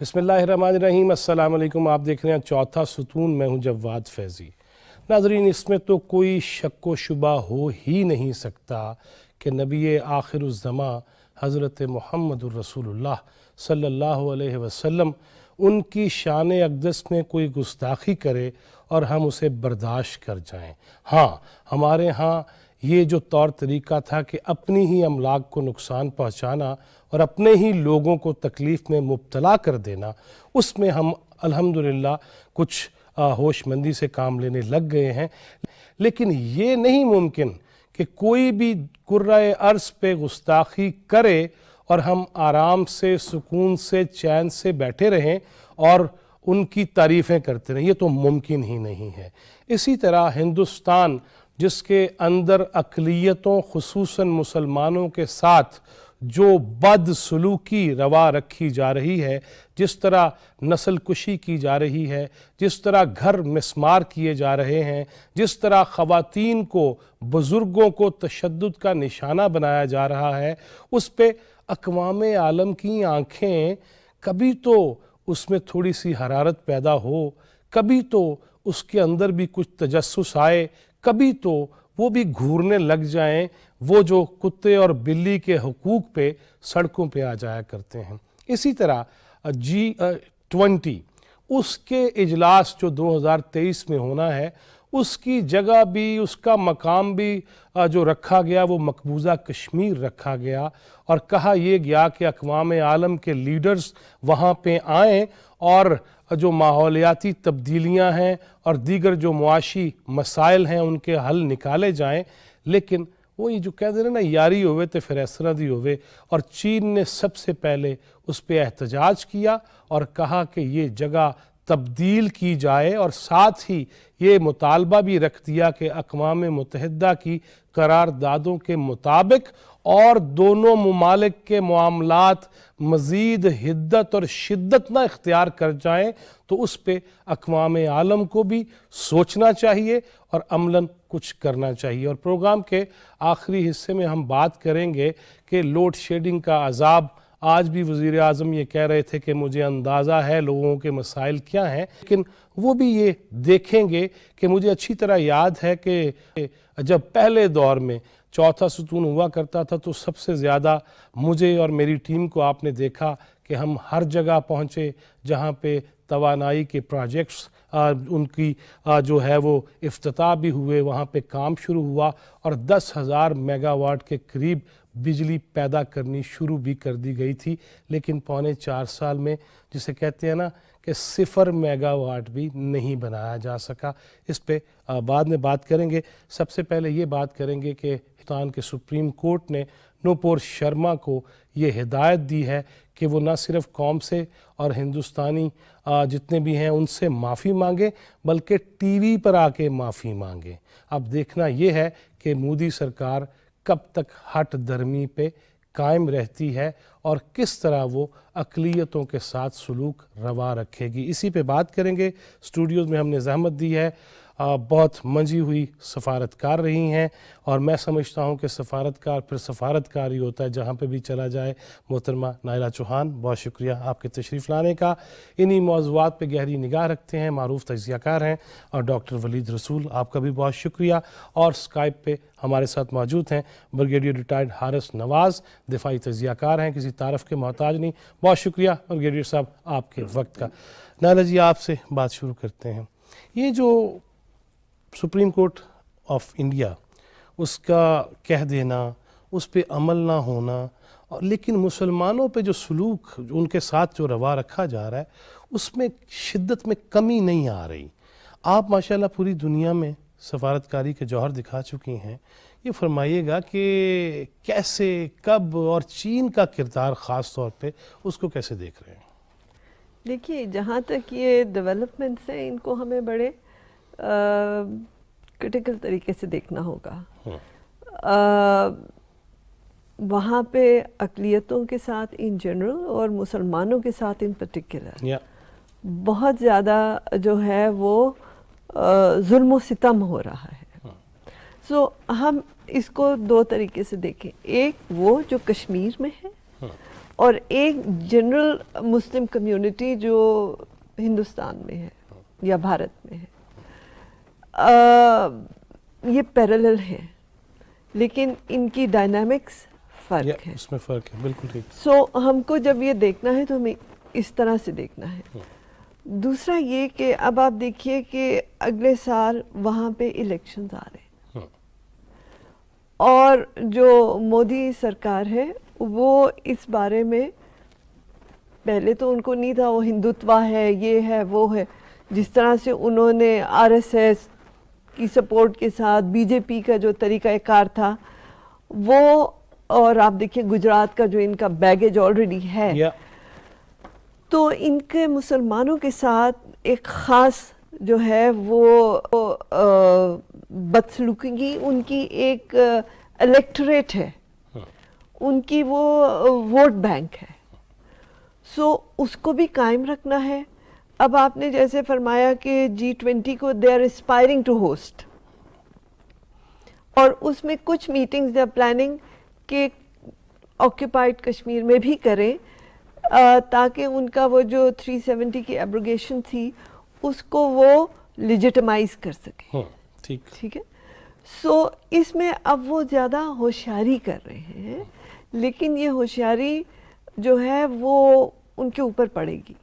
بسم اللہ الرحمن الرحیم۔ السلام علیکم، آپ دیکھ رہے ہیں چوتھا ستون، میں ہوں جواد فیضی۔ ناظرین، اس میں تو کوئی شک و شبہ ہو ہی نہیں سکتا کہ نبی آخر الزماں حضرت محمد الرسول اللہ صلی اللہ علیہ وسلم ان کی شان اقدس میں کوئی گستاخی کرے اور ہم اسے برداشت کر جائیں۔ ہاں، ہمارے ہاں یہ جو طور طریقہ تھا کہ اپنی ہی املاک کو نقصان پہنچانا اور اپنے ہی لوگوں کو تکلیف میں مبتلا کر دینا، اس میں ہم الحمدللہ کچھ ہوش مندی سے کام لینے لگ گئے ہیں۔ لیکن یہ نہیں ممکن کہ کوئی بھی کرۂ ارض پہ گستاخی کرے اور ہم آرام سے، سکون سے، چین سے بیٹھے رہیں اور ان کی تعریفیں کرتے رہیں۔ یہ تو ممکن ہی نہیں ہے۔ اسی طرح ہندوستان، جس کے اندر اقلیتوں خصوصاً مسلمانوں کے ساتھ جو بد سلوکی روا رکھی جا رہی ہے، جس طرح نسل کشی کی جا رہی ہے، جس طرح گھر مسمار کیے جا رہے ہیں، جس طرح خواتین کو، بزرگوں کو تشدد کا نشانہ بنایا جا رہا ہے، اس پہ اقوام عالم کی آنکھیں کبھی تو اس میں تھوڑی سی حرارت پیدا ہو، کبھی تو اس کے اندر بھی کچھ تجسس آئے، کبھی تو وہ بھی گھورنے لگ جائیں، وہ جو کتے اور بلی کے حقوق پہ سڑکوں پہ آ جایا کرتے ہیں۔ اسی طرح G20 اس کے اجلاس جو 2023 میں ہونا ہے، اس کی جگہ بھی، اس کا مقام بھی جو رکھا گیا وہ مقبوضہ کشمیر رکھا گیا، اور کہا یہ گیا کہ اقوام عالم کے لیڈرز وہاں پہ آئیں اور جو ماحولیاتی تبدیلیاں ہیں اور دیگر جو معاشی مسائل ہیں ان کے حل نکالے جائیں۔ لیکن وہی جو کہہ دے رہے ہیں نا، یاری ہوئے تو پھر اس طرح دی ہوئے، اور چین نے سب سے پہلے اس پہ احتجاج کیا اور کہا کہ یہ جگہ تبدیل کی جائے، اور ساتھ ہی یہ مطالبہ بھی رکھ دیا کہ اقوام متحدہ کی قراردادوں کے مطابق اور دونوں ممالک کے معاملات مزید حدت اور شدت نہ اختیار کر جائیں، تو اس پہ اقوام عالم کو بھی سوچنا چاہیے اور عملاً کچھ کرنا چاہیے۔ اور پروگرام کے آخری حصے میں ہم بات کریں گے کہ لوڈ شیڈنگ کا عذاب، آج بھی وزیر اعظم یہ کہہ رہے تھے کہ مجھے اندازہ ہے لوگوں کے مسائل کیا ہیں، لیکن وہ بھی یہ دیکھیں گے کہ مجھے اچھی طرح یاد ہے کہ جب پہلے دور میں چوتھا ستون ہوا کرتا تھا تو سب سے زیادہ مجھے اور میری ٹیم کو آپ نے دیکھا کہ ہم ہر جگہ پہنچے جہاں پہ توانائی کے پروجیکٹس ان کی جو ہے وہ افتتاح بھی ہوئے، وہاں پہ کام شروع ہوا اور 10,000 میگا واٹ کے قریب بجلی پیدا کرنی شروع بھی کر دی گئی تھی۔ لیکن پونے 4 سال میں، جسے کہتے ہیں نا کہ 0 میگا واٹ بھی نہیں بنایا جا سکا۔ اس پہ بعد میں بات کریں گے۔ سب سے پہلے یہ بات کریں گے کہ ہندوستان کے سپریم کورٹ نے نوپور شرما کو یہ ہدایت دی ہے کہ وہ نہ صرف قوم سے اور ہندوستانی جتنے بھی ہیں ان سے معافی مانگے، بلکہ ٹی وی پر آ کے معافی مانگے۔ اب دیکھنا یہ ہے کہ مودی سرکار کب تک ہٹ درمی پہ قائم رہتی ہے اور کس طرح وہ اقلیتوں کے ساتھ سلوک روا رکھے گی۔ اسی پہ بات کریں گے۔ اسٹوڈیوز میں ہم نے زحمت دی ہے، بہت منجھی ہوئی سفارتکار رہی ہیں، اور میں سمجھتا ہوں کہ سفارتکار پھر سفارتکار ہی ہوتا ہے جہاں پہ بھی چلا جائے۔ محترمہ نائلہ چوہان، بہت شکریہ آپ کے تشریف لانے کا۔ انہی موضوعات پہ گہری نگاہ رکھتے ہیں، معروف تجزیہ کار ہیں، اور ڈاکٹر ولید رسول، آپ کا بھی بہت شکریہ۔ اور اسکائپ پہ ہمارے ساتھ موجود ہیں بریگیڈیئر ریٹائرڈ حارث نواز، دفاعی تجزیہ کار ہیں، کسی تعارف کے محتاج نہیں۔ بہت شکریہ بریگیڈیئر صاحب آپ کے وقت کا۔ نائلہ جی، آپ سے بات شروع کرتے ہیں۔ یہ جو سپریم کورٹ آف انڈیا، اس کا کہہ دینا، اس پہ عمل نہ ہونا، لیکن مسلمانوں پہ جو سلوک ان کے ساتھ جو روا رکھا جا رہا ہے، اس میں شدت میں کمی نہیں آ رہی۔ آپ ماشاءاللہ پوری دنیا میں سفارتکاری کے جوہر دکھا چکی ہیں، یہ فرمائیے گا کہ کیسے، کب، اور چین کا کردار خاص طور پہ اس کو کیسے دیکھ رہے ہیں؟ دیکھیے، جہاں تک یہ ڈیولپمنٹس ہیں، ان کو ہمیں بڑے کرٹیکل طریقے سے دیکھنا ہوگا۔ وہاں پہ اقلیتوں کے ساتھ ان جنرل اور مسلمانوں کے ساتھ ان پرٹیکولر بہت زیادہ جو ہے وہ ظلم و ستم ہو رہا ہے۔ سو ہم اس کو 2 طریقے سے دیکھیں۔ ایک وہ جو کشمیر میں ہے، اور ایک جنرل مسلم کمیونٹی جو ہندوستان میں ہے یا بھارت میں ہے. یہ پیرالل ہیں لیکن ان کی ڈائنامکس فرق ہے. اس میں فرق ہے, بالکل ٹھیک. سو ہم کو جب یہ دیکھنا ہے تو ہمیں اس طرح سے دیکھنا ہے. دوسرا یہ کہ اب آپ دیکھیے کہ اگلے سال وہاں پہ الیکشنز آ رہے ہیں اور جو مودی سرکار ہے وہ اس بارے میں, پہلے تو ان کو نہیں تھا, وہ ہندوتوا ہے, یہ ہے, وہ ہے, جس طرح سے انہوں نے آر ایس ایس کی سپورٹ کے ساتھ بی جے پی کا جو طریقہ کار تھا وہ, اور آپ دیکھیں گجرات کا جو ان کا بیگیج آلریڈی ہے, تو ان کے مسلمانوں کے ساتھ ایک خاص جو ہے وہ بدسلوکی, ان کی ایک الیکٹوریٹ ہے, ان کی وہ ووٹ بینک ہے. سو اس کو بھی قائم رکھنا ہے. اب آپ نے جیسے فرمایا کہ G20 کو they are aspiring to host, اور اس میں کچھ میٹنگز دے آر پلاننگ کہ آکوپائڈ کشمیر میں بھی کریں تاکہ ان کا وہ جو 370 کی ایبروگیشن تھی اس کو وہ لیجیٹمائز کر سکیں. ٹھیک ہے. سو اس میں اب وہ زیادہ ہوشیاری کر رہے ہیں, لیکن یہ ہوشیاری جو ہے وہ ان کے اوپر پڑے گی.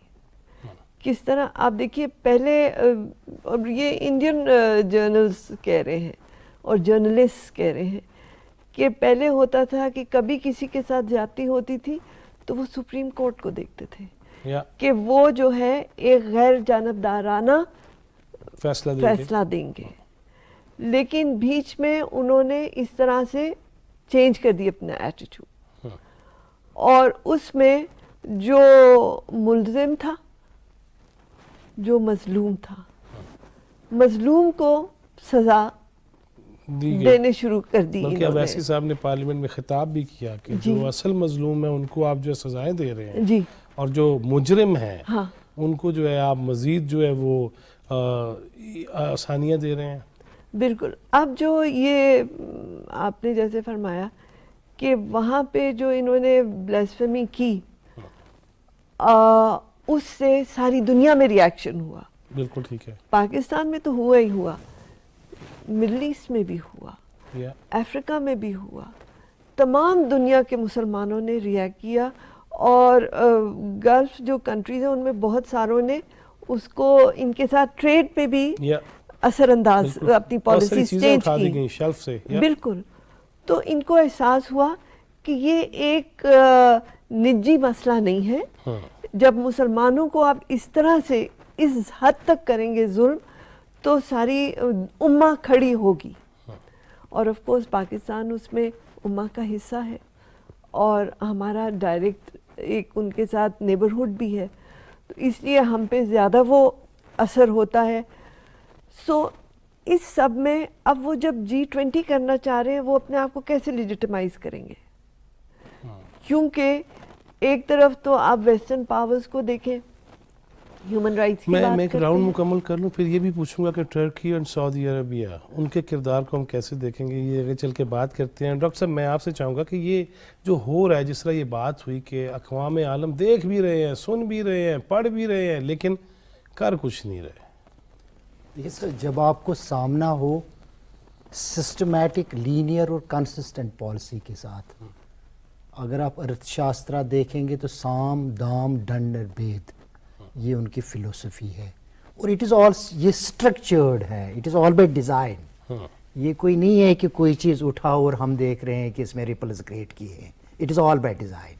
کس طرح آپ دیکھیے پہلے, اور یہ انڈین جرنلز کہہ رہے ہیں اور جرنلسٹ کہہ رہے ہیں کہ پہلے ہوتا تھا کہ کبھی کسی کے ساتھ زیادتی ہوتی تھی تو وہ سپریم کورٹ کو دیکھتے تھے کہ وہ جو ہے ایک غیر جانبدارانہ فیصلہ دیں گے, لیکن بیچ میں انہوں نے اس طرح سے چینج کر دی اپنا ایٹیٹیوڈ, اور اس میں جو ملزم تھا, جو مظلوم تھا, مظلوم کو سزا دینے شروع کر دی. بلکہ اویسی صاحب نے پارلیمنٹ میں خطاب بھی کیا کہ جو اصل مظلوم ہیں ان کو آپ جو سزائیں دے رہے ہیں, اور جو مجرم ہیں ان کو جو ہے آپ مزید جو ہے وہ آسانیاں دے رہے ہیں. بالکل. اب جو یہ آپ نے جیسے فرمایا کہ وہاں پہ جو انہوں نے بلیسفیمی کی, اس سے ساری دنیا میں ری ایکشن ہوا. بالکل ٹھیک ہے. پاکستان میں تو ہوا ہی ہوا, مڈل ایسٹ میں بھی ہوا, افریقہ میں بھی ہوا, تمام دنیا کے مسلمانوں نے ریئیکٹ کیا, اور گلف جو کنٹریز ہیں ان میں بہت ساروں نے اس کو ان کے ساتھ ٹریڈ پہ بھی اثر انداز اپنی پالیسیز چینج کی. بالکل. تو ان کو احساس ہوا کہ یہ ایک نجی مسئلہ نہیں ہے. جب مسلمانوں کو آپ اس طرح سے اس حد تک کریں گے ظلم تو ساری امہ کھڑی ہوگی, اور آف کورس پاکستان اس میں امہ کا حصہ ہے, اور ہمارا ڈائریکٹ ایک ان کے ساتھ نیبرہڈ بھی ہے, تو اس لیے ہم پہ زیادہ وہ اثر ہوتا ہے. سو اس سب میں اب وہ جب G20 کرنا چاہ رہے ہیں وہ اپنے آپ کو کیسے لیجیٹمائز کریں گے, کیونکہ ایک طرف تو آپ ویسٹرن پاورز کو دیکھیں, ہیومن رائٹس کی بات کرتے ہیں. میں ایک راؤنڈ مکمل کر لوں, پھر یہ بھی پوچھوں گا کہ ٹرکی اور سعودی عربیہ ان کے کردار کو ہم کیسے دیکھیں گے, یہ آگے چل کے بات کرتے ہیں. ڈاکٹر صاحب میں آپ سے چاہوں گا کہ یہ جو ہو رہا ہے, جس طرح یہ بات ہوئی کہ اقوام عالم دیکھ بھی رہے ہیں, سن بھی رہے ہیں, پڑھ بھی رہے ہیں, لیکن کر کچھ نہیں رہے. دیکھیے سر, جب آپ کو سامنا ہو سسٹمیٹک, لینئر اور کنسسٹنٹ پالیسی کے ساتھ, اگر آپ ارتھ شاسترا دیکھیں گے تو سام دام ڈنڈ اور بید یہ ان کی فلسفی ہے, اور اٹ از آل, یہ اسٹرکچرڈ ہے, it is all by design. یہ کوئی نہیں ہے کہ کوئی چیز اٹھاؤ اور ہم دیکھ رہے ہیں کہ اس میں ریپلز کریٹ کیے ہیں, it is all by design.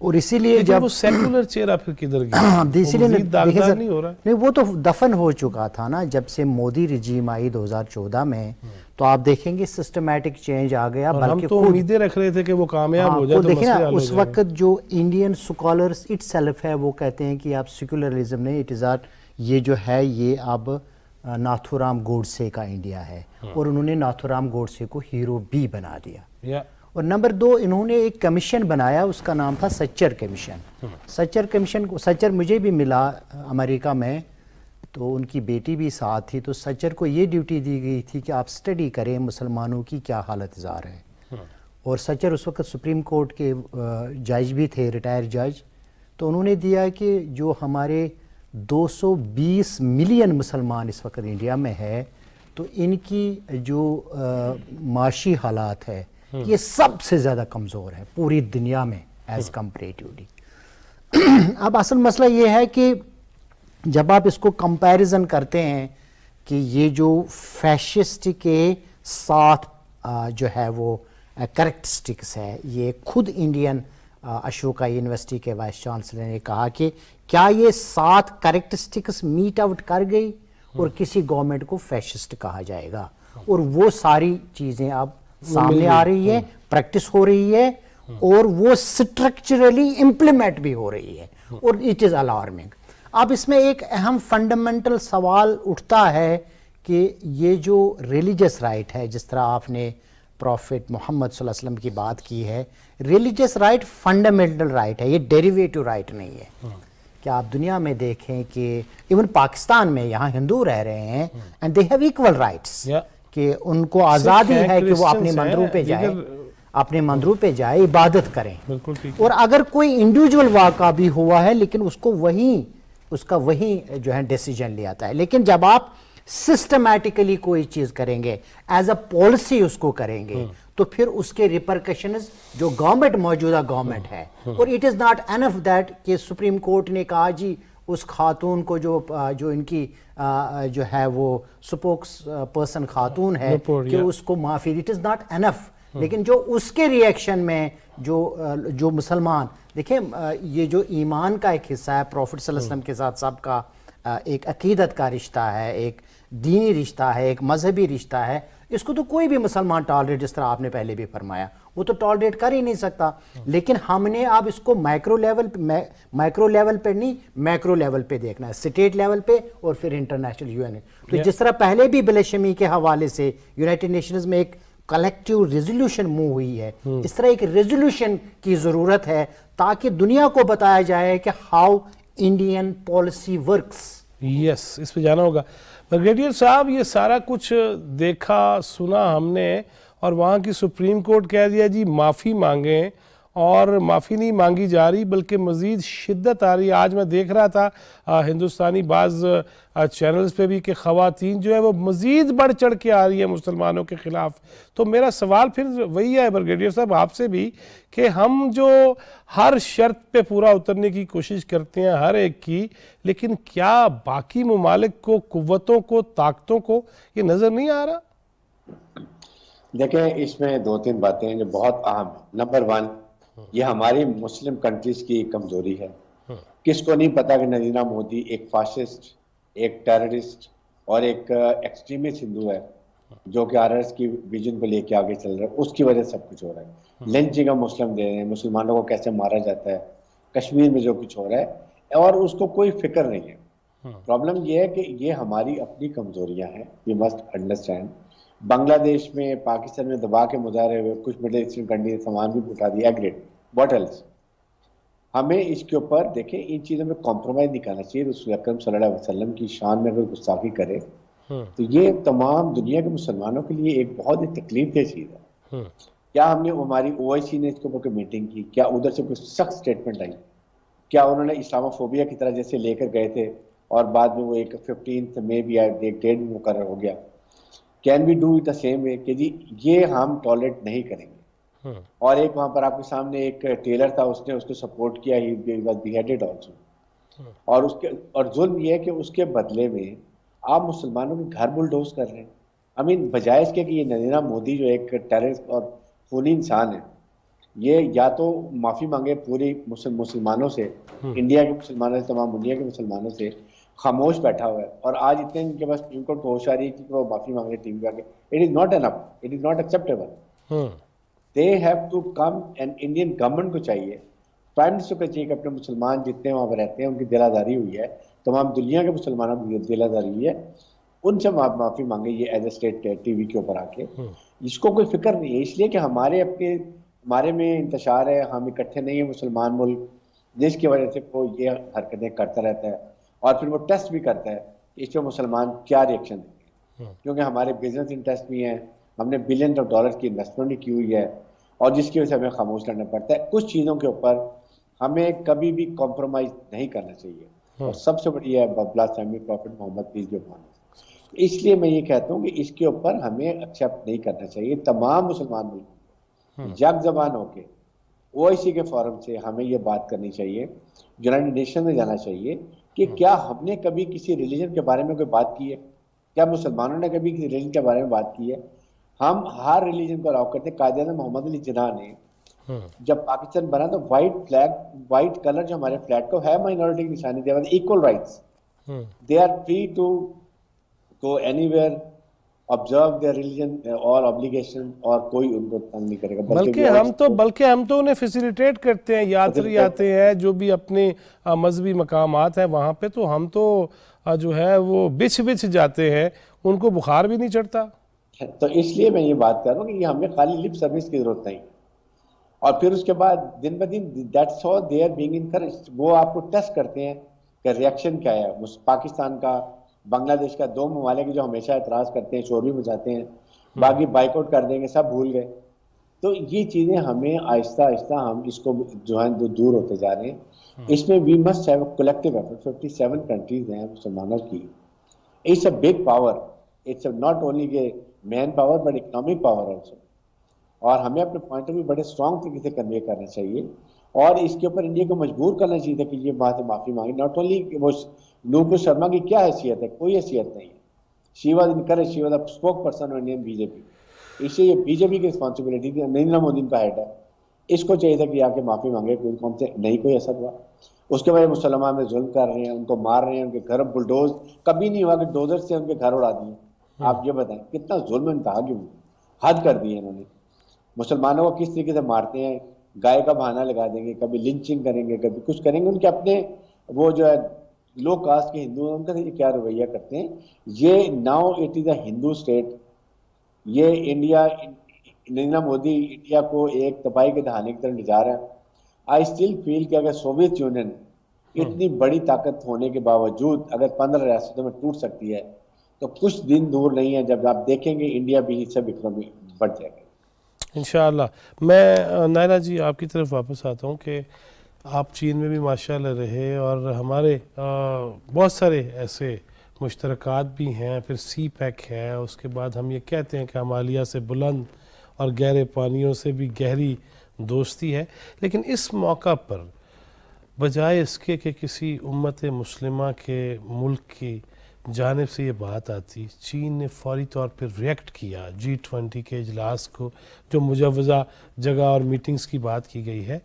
اور اسی لیے جب وہ سیکولر چہرہ پھر کدھر گیا, اسی لیے داغدار نہیں ہو رہا. نہیں, وہ تو دفن ہو چکا تھا نا جب سے مودی رجیم آئی 2014 میں, تو آپ دیکھیں گے سسٹمیٹک چینج آ گیا. ہم تو امیدیں رکھ رہے تھے کہ وہ کامیاب ہو جائے. دیکھیں نا اس وقت جو انڈین سکالرز اٹ سیلف ہے وہ کہتے ہیں کہ آپ سیکولرزم نہیں, اٹ از آر, یہ جو ہے یہ اب ناتھو رام گوڈسے کا انڈیا ہے, اور انہوں نے ناتھو رام گوڈسے کو ہیرو بھی بنا دیا. اور نمبر 2 انہوں نے ایک کمیشن بنایا, اس کا نام تھا سچر کمیشن. سچر کمیشن کو, سچر مجھے بھی ملا امریکہ میں, تو ان کی بیٹی بھی ساتھ تھی, تو سچر کو یہ ڈیوٹی دی گئی تھی کہ آپ سٹڈی کریں مسلمانوں کی کیا حالت زار ہے, اور سچر اس وقت سپریم کورٹ کے جج بھی تھے, ریٹائر جج, تو انہوں نے دیا کہ جو ہمارے 220 ملین مسلمان اس وقت انڈیا میں ہے, تو ان کی جو معاشی حالات ہے یہ سب سے زیادہ کمزور ہے پوری دنیا میں ایز کمپیریٹیولی. اب اصل مسئلہ یہ ہے کہ جب آپ اس کو کمپیریزن کرتے ہیں کہ یہ جو فیشسٹ کے ساتھ جو ہے وہ کریکٹرسٹکس ہے, یہ خود انڈین اشوکا یونیورسٹی کے وائس چانسلر نے کہا کہ کیا یہ 7 کریکٹرسٹکس میٹ آؤٹ کر گئی اور کسی گورنمنٹ کو فیشسٹ کہا جائے گا, اور وہ ساری چیزیں اب سامنے آ رہی ہے, پریکٹس ہو رہی ہے, اور وہ سٹرکچرلی امپلیمنٹ بھی ہو رہی ہے, اور اٹ از الارمنگ. اب اس میں ایک اہم فنڈامنٹل سوال اٹھتا ہے کہ یہ جو ریلیجس رائٹ ہے, جس طرح آپ نے پروفٹ محمد صلی اللہ علیہ وسلم کی بات کی ہے, ریلیجس رائٹ فنڈامنٹل رائٹ ہے, یہ ڈیریویٹو رائٹ نہیں ہے. کہ آپ دنیا میں دیکھیں کہ ایون پاکستان میں یہاں ہندو رہ رہے ہیں and they have equal rights, کہ ان کو آزادی ہے کہ وہ اپنے مندروں پہ جائے, اپنے مندروں پہ جائے, عبادت کریں. اور اگر کوئی انڈیویجول واقعہ بھی ہوا ہے لیکن اس کو اس کا وہی جو ہے ڈیسیجن لے آتا ہے. لیکن جب آپ سسٹمیٹیکلی کوئی چیز کریں گے, ایز اے پالیسی اس کو کریں گے, تو پھر اس کے ریپرکشنز جو گورنمنٹ موجودہ گورنمنٹ ہے, اور it is not enough that کہ سپریم کورٹ نے کہا جی اس خاتون کو جو ان کی جو ہے وہ سپوکس پرسن خاتون ہے کہ اس کو معافی, اٹ از ناٹ انف. لیکن جو اس کے ریئیکشن میں جو مسلمان دیکھیں, یہ جو ایمان کا ایک حصہ ہے پروفٹ صلی اللہ علیہ وسلم کے ساتھ سب کا ایک عقیدت کا رشتہ ہے, ایک دینی رشتہ ہے, ایک مذہبی رشتہ ہے, اس کو تو کوئی بھی مسلمان ٹالریٹ, جس طرح آپ نے پہلے بھی فرمایا, وہ تو ٹالریٹ کر ہی نہیں سکتا. لیکن ہم نے اب اس کو مائکرو لیول پہ نہیں, میکرو لیول پہ دیکھنا ہے, اسٹیٹ لیول پہ اور پھر انٹرنیشنل یو این. تو جس طرح پہلے بھی بلشمی کے حوالے سے یونائٹڈ نیشنز میں ایک کلیکٹیو ریزولوشن موو ہوئی ہے, اس طرح ایک ریزولوشن کی ضرورت ہے تاکہ دنیا کو بتایا جائے کہ ہاؤ انڈین پالیسی ورکس. یس, اس پہ جانا ہوگا. بریگیڈیئر صاحب, یہ سارا کچھ دیکھا سنا ہم نے, اور وہاں کی سپریم کورٹ کہہ دیا جی معافی مانگیں, اور معافی نہیں مانگی جا رہی بلکہ مزید شدت آ رہی ہے. آج میں دیکھ رہا تھا ہندوستانی بعض چینلز پہ بھی کہ خواتین جو ہے وہ مزید بڑھ چڑھ کے آ رہی ہے مسلمانوں کے خلاف. تو میرا سوال پھر وہی ہے بریگیڈیئر صاحب آپ سے بھی, کہ ہم جو ہر شرط پہ پورا اترنے کی کوشش کرتے ہیں ہر ایک کی, لیکن کیا باقی ممالک کو, قوتوں کو, طاقتوں کو یہ نظر نہیں آ رہا؟ دیکھیں, اس میں 2-3 باتیں ہیں جو بہت اہم ہیں. نمبر 1, یہ ہماری مسلم کنٹریز کی کمزوری ہے. کس کو نہیں پتا کہ نریندر مودی ایک فاشسٹ, ایک ٹیررسٹ اور ایک ایکسٹریمسٹ ہندو ہے, جو کہ RS کی ویژن کو لے کے آگے چل رہا ہے. اس کی وجہ سے سب کچھ ہو رہا ہے. لنچنگ مسلم دے رہے ہیں, مسلمانوں کو کیسے مارا جاتا ہے, کشمیر میں جو کچھ ہو رہا ہے, اور اس کو کوئی فکر نہیں ہے. پرابلم یہ ہے کہ یہ ہماری اپنی کمزوریاں ہیں, وی مسٹ انڈرسٹینڈ. بنگلہ دیش میں, پاکستان میں دبا کے مظاہرے ہوئے, کچھ مڈل ایسٹرن کنٹری نے سامان بھی اٹھا دیا, گریٹ, واٹ ایلس. ہمیں اس کے اوپر دیکھیں ان چیزوں میں کمپرومائز نہیں کرنا چاہیے. رسول اکرم صلی اللہ علیہ وسلم کی شان میں اگر گستاخی کرے تو یہ تمام دنیا کے مسلمانوں کے لیے ایک بہت ہی تکلیف دہ چیز ہے. کیا ہم نے, ہماری OIC نے اس کے اوپر کوئی میٹنگ کی, کیا ادھر سے کوئی سخت اسٹیٹمنٹ آئی, کیا انہوں نے اسلاموفوبیا کی طرح جیسے لے کر گئے تھے اور بعد میں وہ ایک 15 مئی بھی ایک ڈیٹ بھی مقرر ہو گیا, can we do it the same way کہ جی یہ ہم ٹالریٹ نہیں کریں گے. اور ایک وہاں پر آپ کے سامنے ایک ٹیلر تھا, اس نے اس کو سپورٹ کیا, ہی واز بیہیڈڈ آلسو. اور ظلم یہ ہے کہ اس کے بدلے میں آپ مسلمانوں کے گھر بلڈوز کر رہے ہیں. بجائے اس کے کہ یہ نریندر مودی جو ایک ٹیررسٹ اور خونی انسان ہے, یہ یا تو معافی مانگے پوری مسلمانوں سے, انڈیا کے مسلمانوں سے, تمام دنیا کے مسلمانوں سے. خاموش بیٹھا ہوا ہے, اور آج اتنے ان کے پاس سپریم کورٹ کو ہوش آ رہی ہے کہ وہ معافی مانگ رہے ٹی وی پہ آ کے. It is not enough, it is not acceptable. They have to come, and Indian government کو چاہیے, پرائم منسٹر کو چاہیے کہ اپنے مسلمان جتنے وہاں پہ رہتے ہیں ان کی دل آزاری ہوئی ہے, تمام دنیا کے مسلمانوں کی دل آزاری ہوئی ہے, ان سے معافی مانگے یہ as a state T V کے اوپر آ کے. اس کو کوئی فکر نہیں ہے, اس لیے کہ ہمارے میں انتشار ہے, ہم اکٹھے نہیں ہیں مسلمان ملک, جس کی وجہ سے وہ یہ حرکتیں کرتا رہتا ہے, اور پھر وہ ٹیسٹ بھی کرتا ہے کہ اس پہ مسلمان کیا ریئیکشن دیں گے. کیونکہ ہمارے بزنس انٹرسٹ بھی ہیں, ہم نے $بلین کی انویسٹمنٹ بھی کی ہوئی ہے, اور جس کی وجہ سے ہمیں خاموش رہنا پڑتا ہے. کچھ چیزوں کے اوپر ہمیں کبھی بھی کمپرومائز نہیں کرنا چاہیے, اور سب سے بڑی ہے blasphemy prophet Muhammad peace be upon. اس لیے میں یہ کہتا ہوں کہ اس کے اوپر ہمیں ایکسیپٹ نہیں کرنا چاہیے. تمام مسلمان ملکوں کو یک زبان ہو کے OIC کے فورم سے ہمیں یہ بات کرنی چاہیے, یونائٹڈ نیشن میں جانا چاہیے کہ کیا ہم نے کبھی کسی ریلیجن کے بارے میں کوئی بات کی ہے, کیا مسلمانوں نے کبھی کسی ریلیجن کے بارے میں بات کی ہے. ہم ہر ریلیجن کو الاؤ کرتے ہیں. قائد اعظم محمد علی جناح نے جب پاکستان بنا تو وائٹ کلر جو ہمارے فلیگ کو ہے مائنورٹی کی نشانی, they have equal rights, they are free to go anywhere, observe their religion اور obligation, اور کوئی ان کو تنگ نہیں کرے گا. بلکہ ہم تو انہیں فیسیلیٹیٹ کرتے ہیں, یاتری آتے ہیں جو بھی اپنے مذہبی مقامات ہیں وہاں پہ, تو ہم تو جو ہے وہ بچھ جاتے ہیں, ان کو بخار بھی نہیں چڑھتا. تو اس لیے میں یہ بات کر رہا ہوں کہ ہمیں خالی لپ سروس کی ضرورت نہیں, اور پھر اس کے بعد دن بدن that's how they are being encouraged. وہ آپ کو ٹیسٹ کرتے ہیں کہ ریئیکشن کیا ہے. پاکستان کا, بنگلہ دیش کا, 2 ممالک جو ہمیشہ اعتراض کرتے ہیں, شور بھی مچاتے ہیں, باقی بائیک آؤٹ کر دیں گے, سب بھول گئے. تو یہ چیزیں ہمیں آہستہ آہستہ ہم اس کو جو ہے دور ہوتے جا رہے ہیں. اس میں we must have a collective effort. 57 countries ہیں مسلمانوں کی. It's a big power, it's not only کہ man power but economic power also. اور ہمیں اپنے پوائنٹ آف ویو بڑے اسٹرانگ طریقے سے کنوے کرنا چاہیے, اور اس کے اوپر انڈیا کو مجبور کرنا چاہیے تھا کہ یہ بات معافی مانگے. ناٹ اونلی وہ نوپور شرما کی کیا حیثیت ہے, کوئی حیثیت نہیں ہے. She was encourage, she was a spoke person of Indian BJP. اس سے یہ BJP کی رسپانسبلٹی تھی, نریندر مودی کا ہیڈ ہے, اس کو چاہیے تھا کہ آ کے معافی مانگے. کوئی قوم سے نہیں کوئی اثر ہوا. اس کے بعد مسلمان میں ظلم کر رہے ہیں, ان کو مار رہے ہیں, ان کے گھر بلڈوز, کبھی نہیں ہوا کہ ڈوزر سے ان کے گھر اڑا دیے. آپ یہ بتائیں کتنا ظلم انتہا کی حد کر دی ہے انہوں نے. مسلمانوں کو کس طریقے سے مارتے ہیں, گائے کا بہانہ لگا دیں گے, کبھی لنچنگ کریں گے, کبھی کچھ کریں گے. ان کے اپنے وہ جو ہے لو کاسٹ کے ہندو ہیں, ان کا یہ کیا رویہ کرتے ہیں. یہ now it is a Hindu state. یہ انڈیا, نریندر مودی انڈیا کو ایک تباہی کے دہانے کی طرف لے جا رہا ہے. آئی اسٹل فیل کہ اگر سوویت یونین اتنی بڑی طاقت ہونے کے باوجود اگر 15 ریاستوں میں ٹوٹ سکتی ہے, تو کچھ دن دور نہیں ہے جب آپ دیکھیں گے انڈیا بھی اس سے اکنامی بڑھ جائے گا انشاءاللہ. میں نائلہ جی آپ کی طرف واپس آتا ہوں کہ آپ چین میں بھی ماشاءاللہ رہے, اور ہمارے بہت سارے ایسے مشترکات بھی ہیں. پھر سی پیک ہے, اس کے بعد ہم یہ کہتے ہیں کہ ہمالیہ سے بلند اور گہرے پانیوں سے بھی گہری دوستی ہے. لیکن اس موقع پر بجائے اس کے کہ کسی امت مسلمہ کے ملک کی جانب سے یہ بات آتی, چین نے فوری طور پر ریئیکٹ کیا G20 کے اجلاس کو, جو مجوزہ جگہ اور میٹنگز کی بات کی گئی ہے.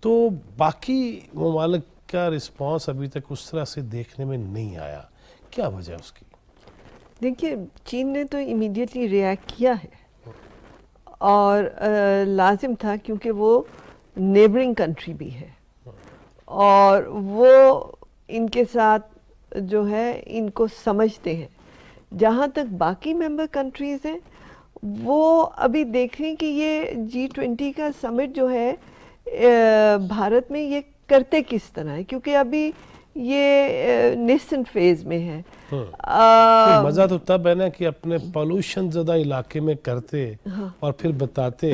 تو باقی ممالک کا رسپانس ابھی تک اس طرح سے دیکھنے میں نہیں آیا. کیا وجہ اس کی؟ دیکھیے, چین نے تو امیڈیٹلی ریئیکٹ کیا ہے, اور لازم تھا کیونکہ وہ نیبرنگ کنٹری بھی ہے, اور وہ ان کے ساتھ جو ہے ان کو سمجھتے ہیں. جہاں تک باقی ممبر کنٹریز ہیں, وہ ابھی دیکھ رہے ہیں کہ یہ G20 کا سمٹ جو ہے بھارت میں یہ کرتے کس طرح ہے, کیونکہ ابھی یہ نیسنٹ فیز میں ہے. مزہ تو تب ہے نا کہ اپنے پولوشن زدہ علاقے میں کرتے اور پھر بتاتے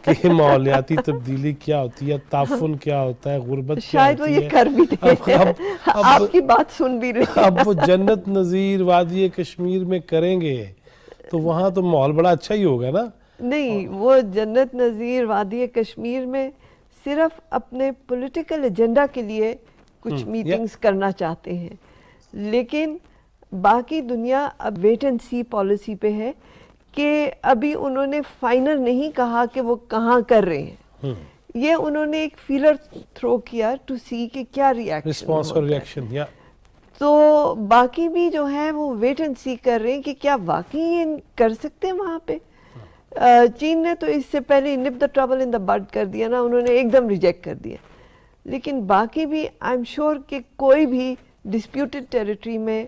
کہ ماحولیاتی تبدیلی کیا ہوتی ہے, تعفن کیا ہوتا ہے, غربت کیا شاید وہ یہ کر بھی دیں, آپ کی بات سن بھی رہے ہیں. اب وہ جنت نظیر وادی کشمیر میں کریں گے تو وہاں تو ماحول بڑا اچھا ہی ہوگا نا. نہیں, وہ جنت نظیر وادی کشمیر میں صرف اپنے پولیٹیکل ایجنڈا کے لیے کچھ میٹنگز کرنا چاہتے ہیں, لیکن باقی دنیا اب ویٹ اینڈ سی پالیسی پہ ہے کہ ابھی انہوں نے فائنل نہیں کہا کہ وہ کہاں کر رہے ہیں. یہ انہوں نے ایک فیلر تھرو کیا ٹو سی کہ کیا ریئیکشن. تو باقی بھی جو ہے وہ ویٹ اینڈ سی کر رہے ہیں کہ کیا واقعی یہ کر سکتے ہیں وہاں پہ. چین نے تو اس سے پہلے نپ دا ٹربل ان دا بڈ کر دیا نا, انہوں نے ایک دم ریجیکٹ کر دیا. لیکن باقی بھی آئی ایم شیور کہ کوئی بھی ڈسپیوٹڈ ٹیریٹری میں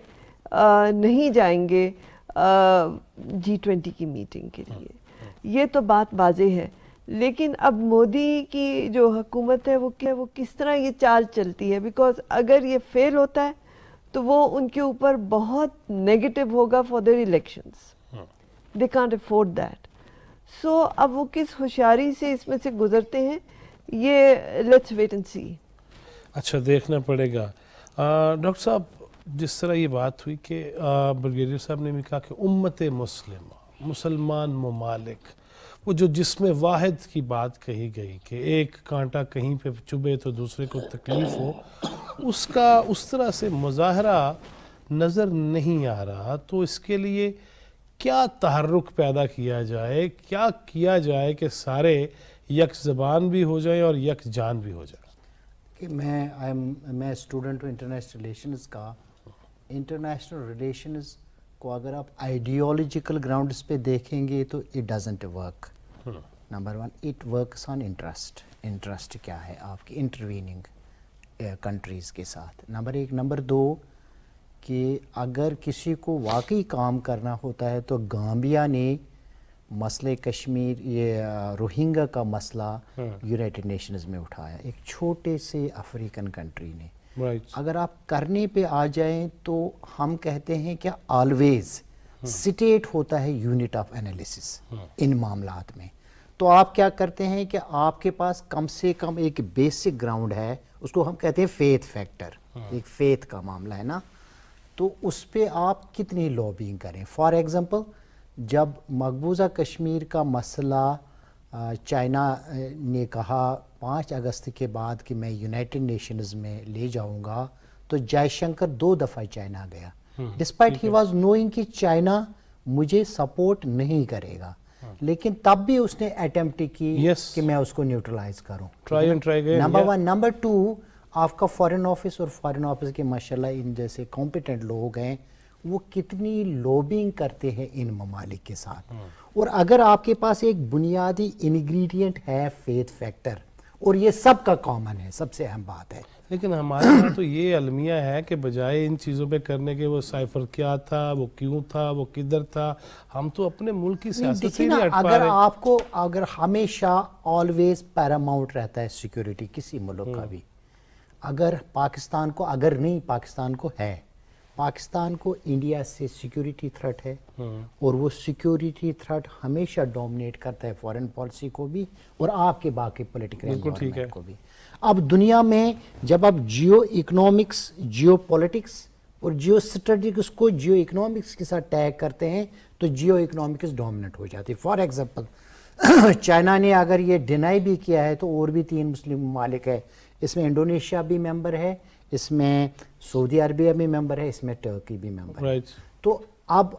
نہیں جائیں گے G20 کی میٹنگ کے لیے. یہ تو بات واضح ہے. لیکن اب مودی کی جو حکومت ہے وہ کس طرح یہ چال چلتی ہے, بیکاز اگر یہ فیل ہوتا ہے تو وہ ان کے اوپر بہت نیگیٹو ہوگا for their elections. They can't afford that. So اب وہ کس ہوشیاری سے اس میں سے گزرتے ہیں، یہ لیٹس ویٹ اینڈ سی. اچھا دیکھنا پڑے گا. ڈاکٹر صاحب جس طرح یہ بات ہوئی کہ بریگیڈیئر صاحب نے بھی کہا کہ امت مسلمہ، مسلمان ممالک، وہ جو جسم واحد کی بات کہی گئی کہ ایک کانٹا کہیں پہ چبھے تو دوسرے کو تکلیف ہو، اس کا اس طرح سے مظاہرہ نظر نہیں آ رہا. تو اس کے لیے کیا تحرک پیدا کیا جائے، کیا کیا جائے کہ سارے یک زبان بھی ہو جائیں اور یک جان بھی ہو جائیں؟ کہ میں اسٹوڈنٹ ہوں انٹرنیشنل ریلیشنز کا. انٹرنیشنل ریلیشنز کو اگر آپ آئیڈیالوجیکل گراؤنڈس پہ دیکھیں گے تو it doesn't work. Number one, it works on interest. Interest کیا ہے آپ کی انٹرویننگ کنٹریز کے ساتھ، نمبر ایک. نمبر دو کہ اگر کسی کو واقعی کام کرنا ہوتا ہے تو گامبیا نے مسئلہ کشمیر، یہ روہنگا کا مسئلہ یونائٹڈ نیشنز میں اٹھایا، ایک چھوٹے سے افریقن کنٹری نے. اگر آپ کرنے پہ آ جائیں تو ہم کہتے ہیں کہ آلویز اسٹیٹ ہوتا ہے یونٹ آف انالیسس ان معاملات میں. تو آپ کیا کرتے ہیں کہ آپ کے پاس کم سے کم ایک بیسک گراؤنڈ ہے، اس کو ہم کہتے ہیں فیتھ فیکٹر، ایک فیتھ کا معاملہ ہے نا. تو اس پہ آپ کتنی لابینگ کریں. فار ایگزامپل جب مقبوضہ کشمیر کا مسئلہ چائنا نے کہا 5 اگست کے بعد کہ میں یونائٹڈ نیشنز میں لے جاؤں گا، تو جے شنکر 2 دفعہ چائنا گیا، ڈسپائٹ ہی واز نوئنگ کہ چائنا مجھے سپورٹ نہیں کرے گا، لیکن تب بھی اس نے اٹیمپٹ کی کہ میں اس کو نیوٹرلائز کروں. نمبر 1. نمبر 2، آپ کا فارن آفس اور فارن آفس کے ماشاءاللہ ان جیسے کمپیٹنٹ لوگ ہیں، وہ کتنی لوبنگ کرتے ہیں ان ممالک کے ساتھ. اور اگر آپ کے پاس ایک بنیادی انگریڈینٹ ہے فیتھ فیکٹر، اور یہ سب کا کامن ہے، سب سے اہم بات ہے. لیکن ہمارے یہاں تو یہ المیہ ہے کہ بجائے ان چیزوں پہ کرنے کے وہ سائفر کیا تھا، وہ کیوں تھا، وہ کدھر تھا، ہم تو اپنے ملک کی سیاست سے نہیں ہٹ پا رہے. اگر آپ کو اگر ہمیشہ آلویز پیراماؤنٹ رہتا ہے سیکیورٹی کسی ملک کا بھی، اگر پاکستان کو، اگر نہیں پاکستان کو ہے، پاکستان کو انڈیا سے سیکیورٹی تھریٹ ہے، اور وہ سیکیورٹی تھریٹ ہمیشہ ڈومینیٹ کرتا ہے فارن پالیسی کو بھی اور آپ کے باقی پولیٹیکل انوائرمنٹ کو بھی. اب دنیا میں جب آپ جیو اکنامکس، جیو پولیٹکس اور جیو اسٹریٹجکس کو جیو اکنامکس کے ساتھ ٹیگ کرتے ہیں تو جیو اکنامکس ڈومیننٹ ہو جاتی ہے. فار ایگزامپل چائنا نے اگر یہ ڈینائی بھی کیا ہے تو اور بھی 3 مسلم ممالک ہے، اس میں انڈونیشیا بھی ممبر ہے، اس میں سعودی عربیہ بھی ممبر ہے، اس میں ٹرکی بھی ممبر ہے. تو اب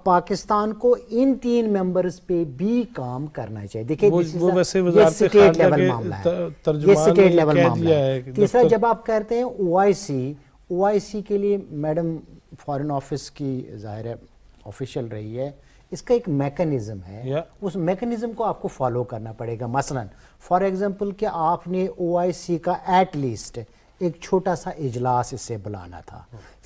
پاکستان کو ان 3 ممبرز پہ بھی کام کرنا چاہیے. دیکھیں یہ اسٹیٹ لیول معاملہ ہے، یہ اسٹیٹ لیول معاملہ ہے. تیسرا جب آپ کرتے ہیں او آئی سی کے لیے میڈم فارن آفس کی ظاہر ہے آفیشیل رہی ہے، اس کا ایک میکنزم ہے، اس میکنزم کو آپ کو فالو کرنا پڑے گا. مثلا فار ایگزامپل کہ آپ نے او آئی سی کا ایٹ لیسٹ ایک چھوٹا سا اجلاس اس سے بلانا تھا،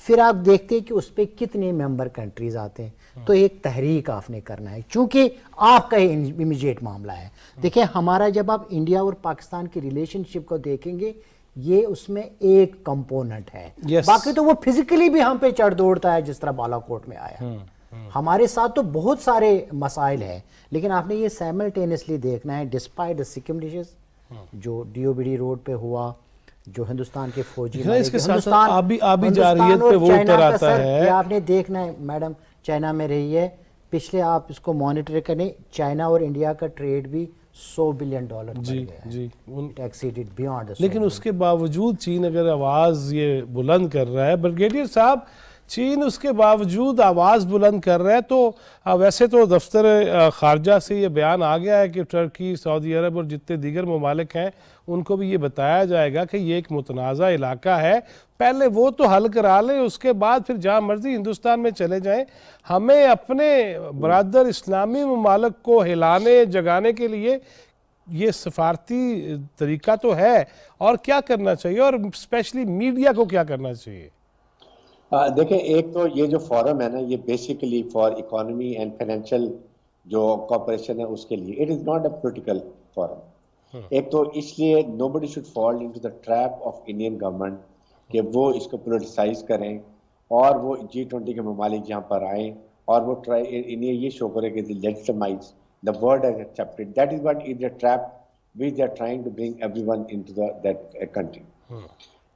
پھر آپ دیکھتے ہیں کہ اس پہ کتنے ممبر کنٹریز آتے ہیں، تو ایک تحریک آپ نے کرنا ہے چونکہ آپ کا امیجیٹ معاملہ ہے. دیکھیں ہمارا جب آپ انڈیا اور پاکستان کی ریلیشن شپ کو دیکھیں گے، یہ اس میں ایک کمپوننٹ ہے، باقی تو وہ فزیکلی بھی ہم پہ چڑھ دوڑتا ہے جس طرح بالا کوٹ میں آیا. ہمارے ساتھ تو بہت سارے مسائل ہیں، لیکن آپ نے یہ سائملٹینیسلی دیکھنا ہے. ڈسپائٹ سکم ڈشز جو D O B D road پہ ہوا، جو ہندوستان کے فوجی آبی جارحیت پہ وہ اتر آتا ہے، آپ نے دیکھنا ہے. میڈم چائنا میں رہی ہے، پچھلے آپ اس کو مانیٹر کریں، چائنا اور انڈیا کا ٹریڈ بھی $100 بلین لیکن اس کے باوجود چین اگر آواز یہ بلند کر رہا ہے، بریگیڈیئر صاحب چین اس کے باوجود آواز بلند کر رہا ہے، تو ویسے تو دفتر خارجہ سے یہ بیان آ گیا ہے کہ ترکی، سعودی عرب اور جتنے دیگر ممالک ہیں ان کو بھی یہ بتایا جائے گا کہ یہ ایک متنازع علاقہ ہے، پہلے وہ تو حل کرا لیں، اس کے بعد پھر جہاں مرضی ہندوستان میں چلے جائیں. ہمیں اپنے برادر اسلامی ممالک کو ہلانے جگانے کے لیے یہ سفارتی طریقہ تو ہے، اور کیا کرنا چاہیے، اور اسپیشلی میڈیا کو کیا کرنا چاہیے؟ دیکھیں ایک تو یہ جو فورم ہے نا، یہ basically for economy and financial جو کوپریشن ہے اس کے لیے، it is not a political forum. ایک تو اس لیے nobody should fall into the trap of Indian government کہ وہ اس کو پولیٹیسائز کریں اور وہ G20 کے ممالک یہاں پر آئیں اور وہ انہیں یہ شو کرے کہ لیجٹمائز the world has accepted. That is what is the trap which they are trying to bring everyone into that country.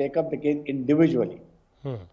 take up the case individually.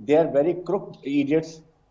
they are very crooked idiots,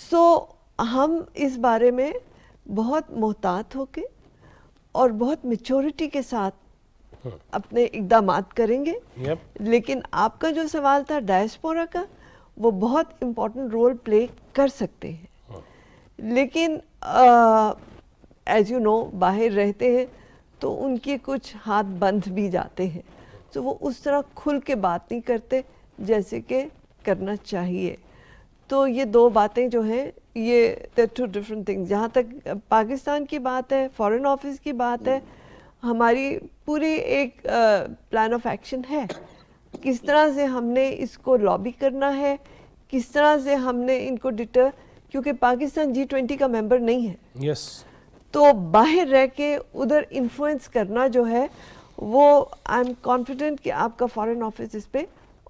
سو ہم اس بارے میں بہت محتاط ہو کے اور بہت میچورٹی کے ساتھ اپنے اقدامات کریں گے. لیکن آپ کا جو سوال تھا ڈائسپورا کا, وہ بہت امپورٹنٹ رول پلے کر سکتے ہیں, لیکن ایز یو نو باہر رہتے ہیں تو ان کے کچھ ہاتھ بندھ بھی جاتے ہیں, تو وہ اس طرح کھل کے بات نہیں کرتے جیسے کہ کرنا چاہیے. تو یہ دو باتیں جو ہیں یہ ٹو ڈفرنٹ تھنگز. جہاں تک پاکستان کی بات ہے, فارن آفس کی بات ہے, ہماری پوری ایک پلان آف ایکشن ہے کس طرح سے ہم نے اس کو لابی کرنا ہے, کس طرح سے ہم نے ان کو ڈٹر, کیونکہ پاکستان G20 کا ممبر نہیں ہے. یس. تو باہر رہ کے ادھر انفلوئنس کرنا جو ہے وہ آئی ایم کانفیڈنٹ کہ آپ کا فارن آفس اس پہ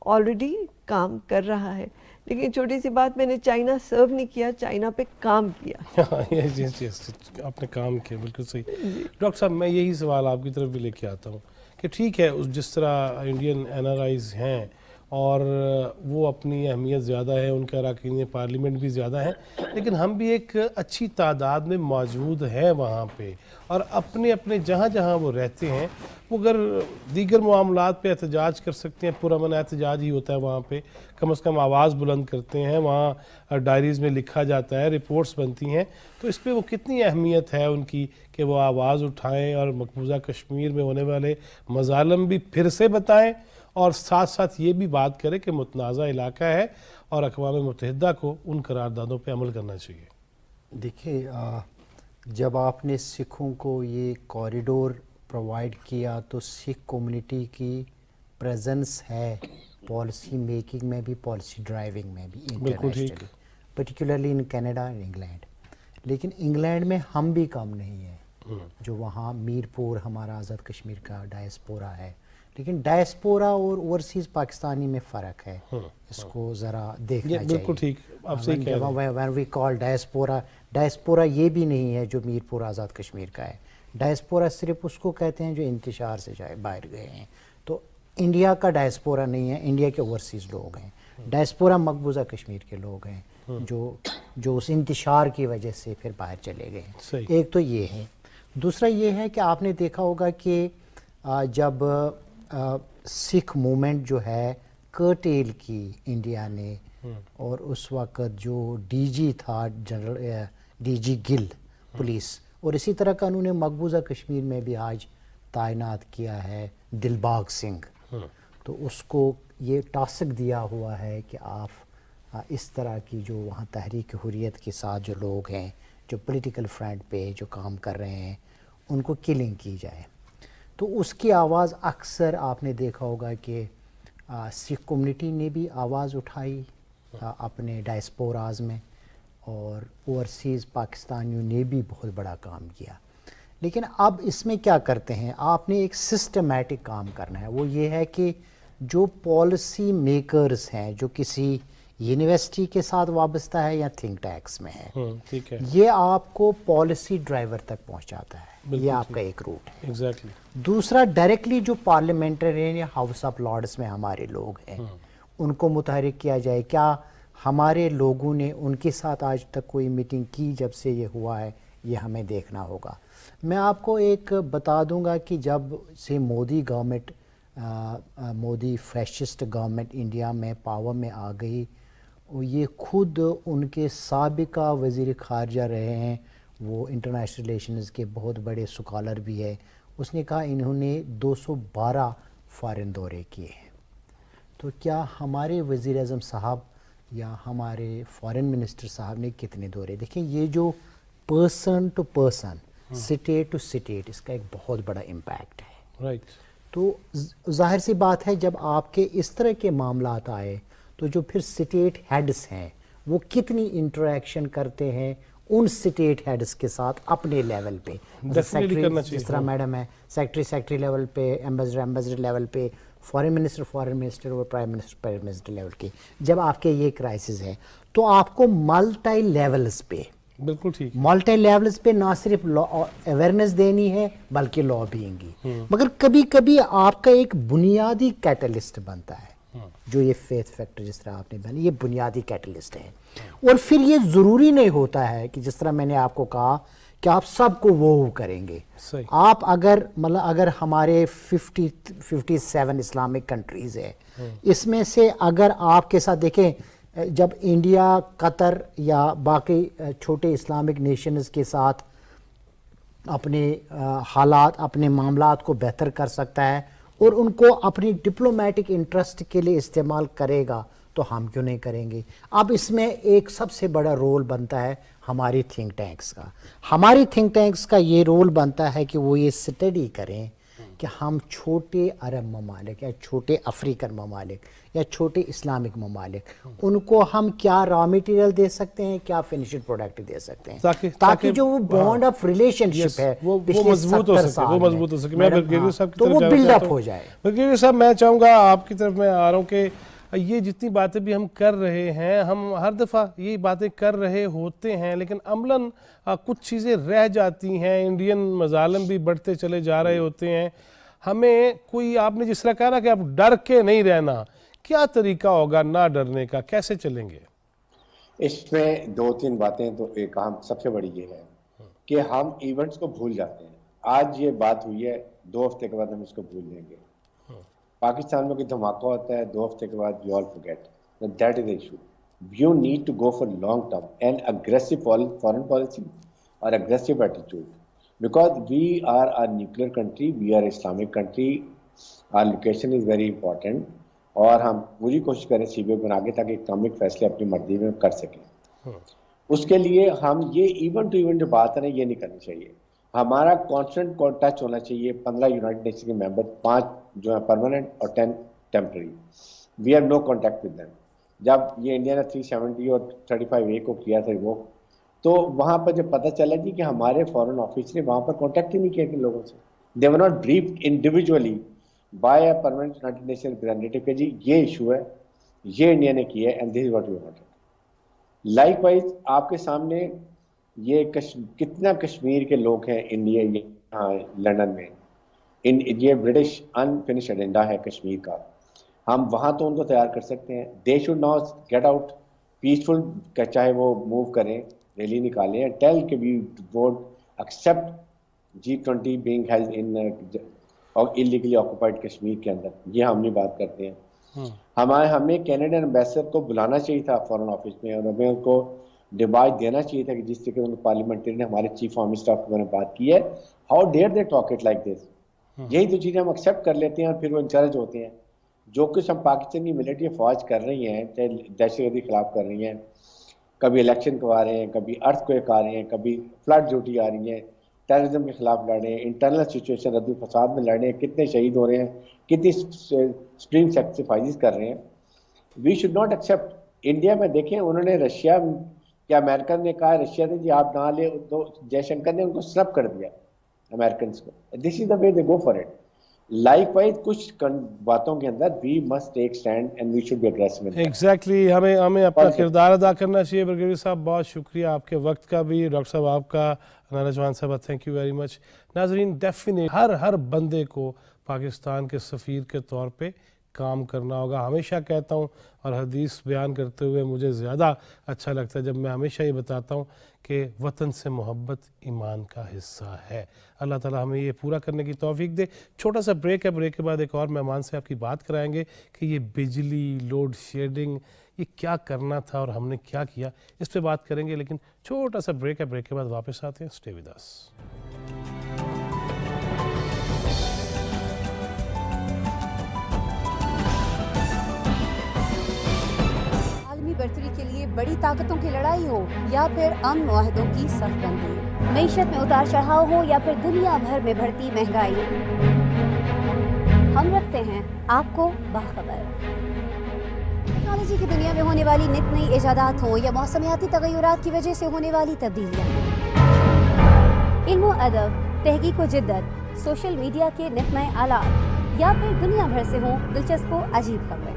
آلریڈی کام کر رہا ہے. لیکن چھوٹی سی بات, میں نے چائنا سرو نہیں کیا, چائنا پہ کام کیا. آپ نے کام کیا, بالکل صحیح. ڈاکٹر صاحب میں یہی سوال آپ کی طرف بھی لے کے آتا ہوں کہ ٹھیک ہے جس طرح انڈین NRIs ہیں اور وہ اپنی اہمیت زیادہ ہے, ان کے اراکین پارلیمنٹ بھی زیادہ ہیں, لیکن ہم بھی ایک اچھی تعداد میں موجود ہیں وہاں پہ, اور اپنے اپنے جہاں جہاں وہ رہتے ہیں وہ اگر دیگر معاملات پہ احتجاج کر سکتے ہیں, پرامن احتجاج ہی ہوتا ہے وہاں پہ, کم از کم آواز بلند کرتے ہیں, وہاں ڈائریز میں لکھا جاتا ہے, رپورٹس بنتی ہیں, تو اس پہ وہ کتنی اہمیت ہے ان کی کہ وہ آواز اٹھائیں اور مقبوضہ کشمیر میں ہونے والے مظالم بھی پھر سے بتائیں, اور ساتھ ساتھ یہ بھی بات کرے کہ متنازع علاقہ ہے اور اقوام متحدہ کو ان قراردادوں پہ عمل کرنا چاہیے. دیکھیے جب آپ نے سکھوں کو یہ کوریڈور پرووائڈ کیا تو سکھ کمیونٹی کی پریزنس ہے پالیسی میکنگ میں بھی, پالیسی ڈرائیونگ میں بھی انٹرنیشنلی, پرٹیکولرلی ان کینیڈا اور انگلینڈ. لیکن انگلینڈ میں ہم بھی کم نہیں ہیں, جو وہاں میرپور ہمارا آزاد کشمیر کا ڈائسپورا ہے. لیکن ڈائسپورا اور اوورسیز پاکستانی میں فرق ہے, اس کو ذرا دیکھنا چاہیے. بالکل ٹھیک, آپ صحیح کہہ رہے ہیں. when we call ڈائسپورا یہ بھی نہیں ہے جو میرپور آزاد کشمیر کا ہے. ڈائسپورا صرف اس کو کہتے ہیں جو انتشار سے باہر گئے ہیں. تو انڈیا کا ڈائسپورا نہیں ہے, انڈیا کے اوورسیز لوگ ہیں. ڈائسپورا مقبوضہ کشمیر کے لوگ ہیں جو اس انتشار کی وجہ سے پھر باہر چلے گئے ہیں. ایک تو یہ ہے. دوسرا یہ ہے کہ آپ نے دیکھا ہوگا کہ جب سکھ موومنٹ جو ہے کرٹیل کی انڈیا نے, اور اس وقت جو ڈی جی تھا جنرل ڈی جی گل پولیس, اور اسی طرح کا انہوں نے مقبوضہ کشمیر میں بھی آج تعینات کیا ہے دلباغ سنگھ, تو اس کو یہ ٹاسک دیا ہوا ہے کہ آپ اس طرح کی جو وہاں تحریک حریت کے ساتھ جو لوگ ہیں جو پولیٹیکل فرنٹ پہ جو کام کر رہے ہیں ان کو کلنگ کی جائے. تو اس کی آواز اکثر آپ نے دیکھا ہوگا کہ سکھ کمیونٹی نے بھی آواز اٹھائی اپنے ڈائسپوراز میں, اور اوورسیز پاکستانیوں نے بھی بہت بڑا کام کیا. لیکن اب اس میں کیا کرتے ہیں, آپ نے ایک سسٹمیٹک کام کرنا ہے. وہ یہ ہے کہ جو پالیسی میکرز ہیں جو کسی یونیورسٹی کے ساتھ وابستہ ہے یا تھنک ٹینکس میں ہے, یہ آپ کو پالیسی ڈرائیور تک پہنچاتا ہے. یہ آپ کا ایک روٹ ہے. دوسرا ڈائریکٹلی جو پارلیمنٹرین یا ہاؤس آف لارڈس میں ہمارے لوگ ہیں ان کو متحرک کیا جائے. کیا ہمارے لوگوں نے ان کے ساتھ آج تک کوئی میٹنگ کی جب سے یہ ہوا ہے, یہ ہمیں دیکھنا ہوگا. میں آپ کو ایک بتا دوں گا کہ جب سے Modi government, Modi fascist government India میں پاور میں آ گئی, یہ خود ان کے سابقہ وزیر خارجہ رہے ہیں, وہ انٹرنیشنل ریلیشنز کے بہت بڑے سکالر بھی ہے, اس نے کہا انہوں نے 212 فارن دورے کیے ہیں. تو کیا ہمارے وزیر اعظم صاحب یا ہمارے فارن منسٹر صاحب نے کتنے دورے؟ دیکھیں یہ جو person to person, state to state, اس کا ایک بہت بڑا امپیکٹ ہے. تو ظاہر سی بات ہے جب آپ کے اس طرح کے معاملات آئے تو جو پھر سٹیٹ ہیڈز ہیں وہ کتنی انٹریکشن کرتے ہیں ان سٹیٹ ہیڈز کے ساتھ اپنے لیول پہ, جس طرح میڈم ہے سیکٹری لیول پہ, ایمبیسڈر لیول پہ, فارن منسٹر اور پرائم منسٹر لیول کے. جب آپ کے یہ کرائسس ہے تو آپ کو ملٹی لیولز پہ, بالکل ٹھیک, ملٹی لیولز پہ نہ صرف اویئرنیس دینی ہے بلکہ لابینگ بھی. مگر کبھی کبھی آپ کا ایک بنیادی کیٹلسٹ بنتا ہے جو یہ فیتھ فیکٹر جس طرح آپ نے بنا، یہ بنیادی کیٹلسٹ ہے. اور پھر یہ ضروری نہیں ہوتا ہے کہ جس طرح میں نے آپ کو کہا کہ آپ سب کو وہ کریں گے. آپ اگر ہمارے 57 اسلامک کنٹریز ہے، اس میں سے اگر آپ کے ساتھ دیکھیں، جب انڈیا، قطر یا باقی چھوٹے اسلامک نیشنز کے ساتھ اپنے حالات، اپنے معاملات کو بہتر کر سکتا ہے اور ان کو اپنی ڈپلومیٹک انٹرسٹ کے لیے استعمال کرے گا تو ہم کیوں نہیں کریں گے؟ اب اس میں ایک سب سے بڑا رول بنتا ہے ہماری تھنک ٹینکس کا. ہماری تھنک ٹینکس کا یہ رول بنتا ہے کہ وہ یہ اسٹڈی کریں کہ ہم چھوٹے عرب ممالک یا چھوٹے افریقن ممالک یا چھوٹے اسلامک ممالک، ان کو ہم کیا را میٹیریل دے سکتے ہیں، کیا فنشڈ پروڈکٹ دے سکتے ہیں، تاکہ جو وہ بانڈ آف ریلیشن شپ ہے وہ مضبوط ہو سکے. میں برگیڈیئر صاحب کی تو وہ طرف بلڈ اپ ہو جائے. برگیڈیئر صاحب میں چاہوں گا آپ کی طرف میں آ رہا ہوں کہ یہ جتنی باتیں بھی ہم کر رہے ہیں، ہم ہر دفعہ یہ باتیں کر رہے ہوتے ہیں، لیکن عملاً کچھ چیزیں رہ جاتی ہیں، انڈین مظالم بھی بڑھتے چلے جا رہے ہوتے ہیں. ہمیں کوئی، آپ نے جس طرح کہا نا کہ اب ڈر کے نہیں رہنا، کیا طریقہ ہوگا نہ ڈرنے کا، کیسے چلیں گے؟ اس میں 2-3 باتیں. تو ایک اہم سب سے بڑی یہ ہے کہ ہم ایونٹس کو بھول جاتے ہیں. آج یہ بات ہوئی ہے، 2 ہفتے کے بعد ہم اس کو بھول جائیں گے. پاکستان میں کوئی دھماکہ ہوتا ہے، 2 ہفتے کے بعد you all forget. That is the issue. You need to go for long term and aggressive foreign policy or aggressive attitude. Because we are a nuclear country, we are Islamic country, our location is very important. اور ہم پوری کوشش کریں C B O بنا کے تاکہ economic فیصلے اپنی مرضی میں کر سکیں. اس کے لیے ہم یہ ایونٹ ٹو ایونٹ جو بات ہے نا، یہ نہیں کرنی چاہیے. ہمارا کانسٹنٹ ٹچ ہونا چاہیے. 15 یونائٹڈ نیشن کے ممبر، 5 جو ہیں پرماننٹ اور 10 temporary. We have no contact with them. جب یہ انڈیا نے 370 اور 35A کو کیا تھا وہ، تو وہاں پر جب پتہ چلا جی کہ ہمارے فارن آفس نے وہاں پر کانٹیکٹ ہی نہیں کیا کن لوگوں سے. They were not briefed individually by a permanent United Nation representative کہ جی یہ ایشو ہے، یہ انڈیا نے کیا ہے and this is what you wanted. Like wise آپ کے سامنے یہ کتنا کشمیر کے لوگ ہیں انڈیا یہاں لنڈن میں، یہ برٹش انفنشڈ ایجنڈا ہے کشمیر کا. ہم وہاں تو ان کو تیار کر سکتے ہیں. They should now get out peaceful, چاہے وہ موو کریں، ریلی نکالیں، ٹیل کہ we won't accept G20 being held in illegally occupied Kashmir کے اندر. یہ ہم نہیں بات کرتے ہیں. ہمیں کینیڈین ایمبیسڈر کو بلانا چاہیے تھا فارن آفس میں، اور ہمیں ان کو ڈیوائز دینا چاہیے تھا کہ جس سے کہ ان پارلیمنٹری نے ہمارے چیف آرمی اسٹاف کے بارے میں بات کی ہے. How dare they talk it like this. یہی تو چیزیں ہم ایکسیپٹ کر لیتے ہیں اور پھر وہ انچارج ہوتے ہیں. جو کچھ ہم پاکستانی ملٹری فوج کر رہی ہیں، چاہے دہشت گردی خلاف کر رہی ہیں، کبھی الیکشن کروا رہے ہیں، کبھی ارتھ کویک آ رہے ہیں، کبھی فلڈ ڈیوٹی آ رہی ہیں، ٹیررزم کے خلاف لڑ رہے ہیں، انٹرنل سچویشن ردو فساد میں لڑ رہے ہیں، کتنے شہید ہو رہے ہیں، کتنی سپریم سیکریفائسز کر رہے ہیں. We should not accept. India میں دیکھیں، انہوں نے رشیا یا امریکہ نے کہا رشیا نے جی آپ نہ لے، تو جے شنکر نے ان کو سنپ کر دیا امریکنس کو. This is the way they go for it. Likewise کچھ باتوں کے اندر we must take stand and we should be aggressive. Exactly, ہمیں اپنا کردار ادا کرنا چاہیے. برگیڈیئر صاحب بہت شکریہ آپ کے وقت کا بھی. ڈاکٹر صاحب آپ کا، رانا جوان صاحب تھینک یو ویری مچ. ناظرین، ڈیفینیٹ ہر بندے کو پاکستان کے سفیر کے طور پہ کام کرنا ہوگا. ہمیشہ کہتا ہوں اور حدیث بیان کرتے ہوئے مجھے زیادہ اچھا لگتا ہے جب میں ہمیشہ یہ بتاتا ہوں کہ وطن سے محبت ایمان کا حصہ ہے. اللہ تعالیٰ ہمیں یہ پورا کرنے کی توفیق دے. چھوٹا سا بریک ہے، بریک کے بعد ایک اور مہمان سے آپ کی بات کرائیں گے کہ یہ بجلی لوڈ شیڈنگ یہ کیا کرنا تھا اور ہم نے کیا کیا، اس پہ بات کریں گے. لیکن چھوٹا سا بریک ہے، بریک کے بعد واپس آتے ہیں. Stay with us. برتری کے لیے بڑی طاقتوں کی لڑائی ہو یا پھر امن معاہدوں کی صف بندی، معیشت میں اتار چڑھاؤ ہو یا پھر دنیا بھر میں بڑھتی مہنگائی، ہم رکھتے ہیں آپ کو باخبر. ٹیکنالوجی کی دنیا میں ہونے والی نت نئی ایجادات ہوں یا موسمیاتی تغیرات کی وجہ سے ہونے والی تبدیلیاں، علم و ادب، تحقیق و جدت، سوشل میڈیا کے نت نئے آلات یا پھر دنیا بھر سے ہوں دلچسپ و عجیب خبریں،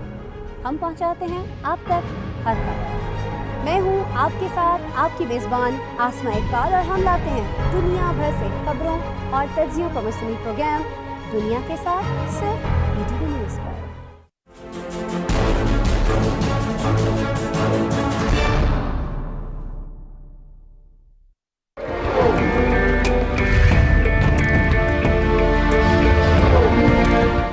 ہم پہنچاتے ہیں آپ تک ہر خبر. میں ہوں آپ کے ساتھ آپ کی میزبان آسماء اقبال، اور ہم لاتے ہیں دنیا بھر سے خبروں اور تجزیوں کا مشتمل پروگرام دنیا کے ساتھ صرف BTV نیوز پر.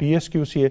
PSQCA।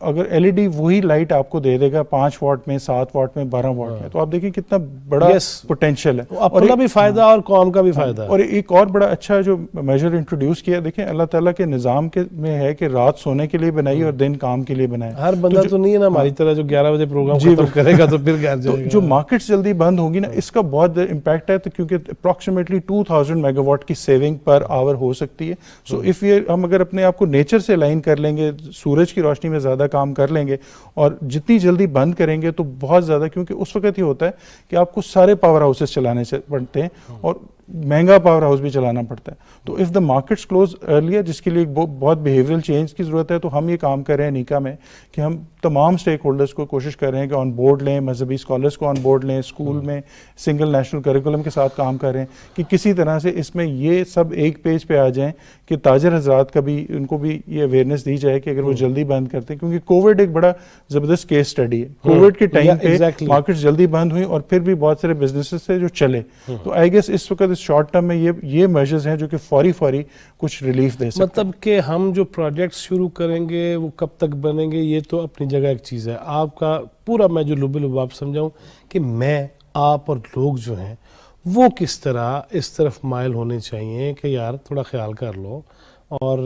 اگر LED وہی لائٹ آپ کو دے دے گا 5 واٹ میں 7 واٹ میں 12 واٹ میں, تو آپ دیکھیں کتنا بڑا پوٹینشیل ہے, اپنا بھی فائدہ اور قوم کا بھی فائدہ ہے. اور ایک اور بڑا اچھا جو میجر انٹروڈیوس کیا, دیکھیں اللہ تعالیٰ کے نظام کے میں ہے کہ رات سونے کے لیے بنائی اور دن کام کے لیے بنائے. ہر بندہ تو نہیں ہے نا ہماری طرح جو 11 بجے پروگرام ختم کرے گا تو پھر گھر جائے گا. جو مارکیٹس جلدی بند ہوگی نا, اس کا بہت امپیکٹ ہے, تو کیونکہ اپروکسیمیٹلی 2000 میگا واٹ کی سیونگ پر آور ہو سکتی ہے. سو اف ہم اگر اپنے آپ کو نیچر سے الائن کر لیں گے, سورج کی روشنی میں زیادہ کام کر لیں گے اور جتنی جلدی بند کریں گے تو بہت زیادہ, کیونکہ اس وقت یہ ہوتا ہے کہ آپ کو سارے پاور ہاؤسز چلانے پڑتے ہیں اور مہنگا پاور ہاؤس بھی چلانا پڑتا ہے. تو if the markets close earlier, جس کے لیے ایک بہت بیہیویئرل چینج کی ضرورت ہے, تو ہم یہ کام کر رہے ہیں نیکا میں کہ ہم تمام اسٹیک ہولڈرس کو کوشش کر رہے ہیں کہ آن بورڈ لیں, مذہبی اسکالرس کو آن بورڈ لیں, اسکول میں سنگل نیشنل کریکولم کے ساتھ کام کر رہے ہیں کہ کسی طرح سے اس میں یہ سب ایک پیج پہ آ جائیں کہ تاجر حضرات کا بھی, ان کو بھی یہ اویئرنیس دی جائے کہ اگر وہ جلدی بند کرتے ہیں, کیونکہ کووڈ ایک بڑا زبردست کیس اسٹڈی ہے. کووڈ کے ٹائم پہ مارکیٹس جلدی بند ہوئی اور پھر بھی بہت سارے بزنسز تھے جو چلے. تو آئی گیس اس وقت اس شارٹ ٹرم میں یہ میجرز ہیں جو کہ فوری کچھ ریلیف دے سکتے ہیں. مطلب کہ ہم جو پروجیکٹس شروع کریں گے وہ کب تک بنیں گے یہ تو اپنی جگہ ایک چیز ہے. آپ کا پورا میں جو لب لباب سمجھاؤں کہ میں, آپ اور لوگ جو ہیں وہ کس طرح اس طرف مائل ہونے چاہیے کہ یار تھوڑا خیال کر لو, اور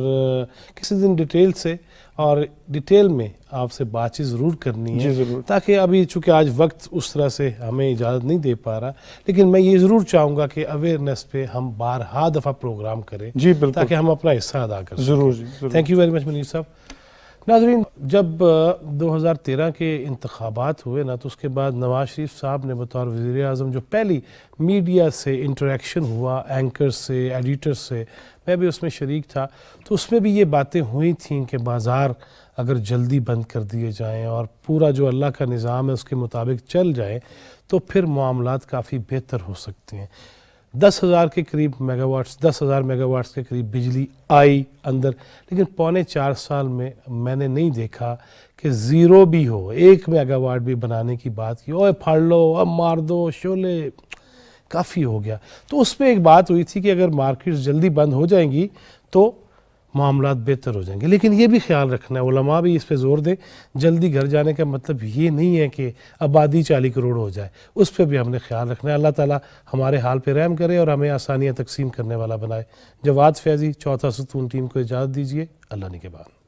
کسی دن ڈیٹیل میں آپ سے بات چیت ضرور کرنی ہے. تاکہ ابھی چونکہ آج وقت اس طرح سے ہمیں اجازت نہیں دے پا رہا, لیکن میں یہ ضرور چاہوں گا کہ اویئرنیس پہ ہم بارہا دفعہ پروگرام کریں تاکہ ہم اپنا حصہ ادا کر سکیں. ضرور. Thank you very much Munir صاحب. ناظرین, جب 2013 کے انتخابات ہوئے نا, تو اس کے بعد نواز شریف صاحب نے بطور وزیر اعظم جو پہلی میڈیا سے انٹریکشن ہوا, اینکرز سے, ایڈیٹرز سے, میں بھی اس میں شریک تھا, تو اس میں بھی یہ باتیں ہوئی تھیں کہ بازار اگر جلدی بند کر دیے جائیں اور پورا جو اللہ کا نظام ہے اس کے مطابق چل جائیں تو پھر معاملات کافی بہتر ہو سکتے ہیں. 10,000 کے قریب میگا واٹس 10,000 میگا واٹس کے قریب بجلی آئی اندر, لیکن 4.25 سال میں میں نے نہیں دیکھا کہ زیرو بھی ہو, 1 میگا واٹ بھی بنانے کی بات کی, اوے پھاڑ لو, اب مار دو, شعلے کافی ہو گیا. تو اس میں ایک بات ہوئی تھی کہ اگر مارکیٹس جلدی بند ہو جائیں گی تو معاملات بہتر ہو جائیں گے. لیکن یہ بھی خیال رکھنا ہے, علماء بھی اس پہ زور دیں, جلدی گھر جانے کا مطلب یہ نہیں ہے کہ آبادی 40 کروڑ ہو جائے, اس پہ بھی ہم نے خیال رکھنا ہے. اللہ تعالیٰ ہمارے حال پہ رحم کرے اور ہمیں آسانیاں تقسیم کرنے والا بنائے. جواد فیضی, چوتھا ستون ٹیم کو اجازت دیجیے. اللہ نگہبان.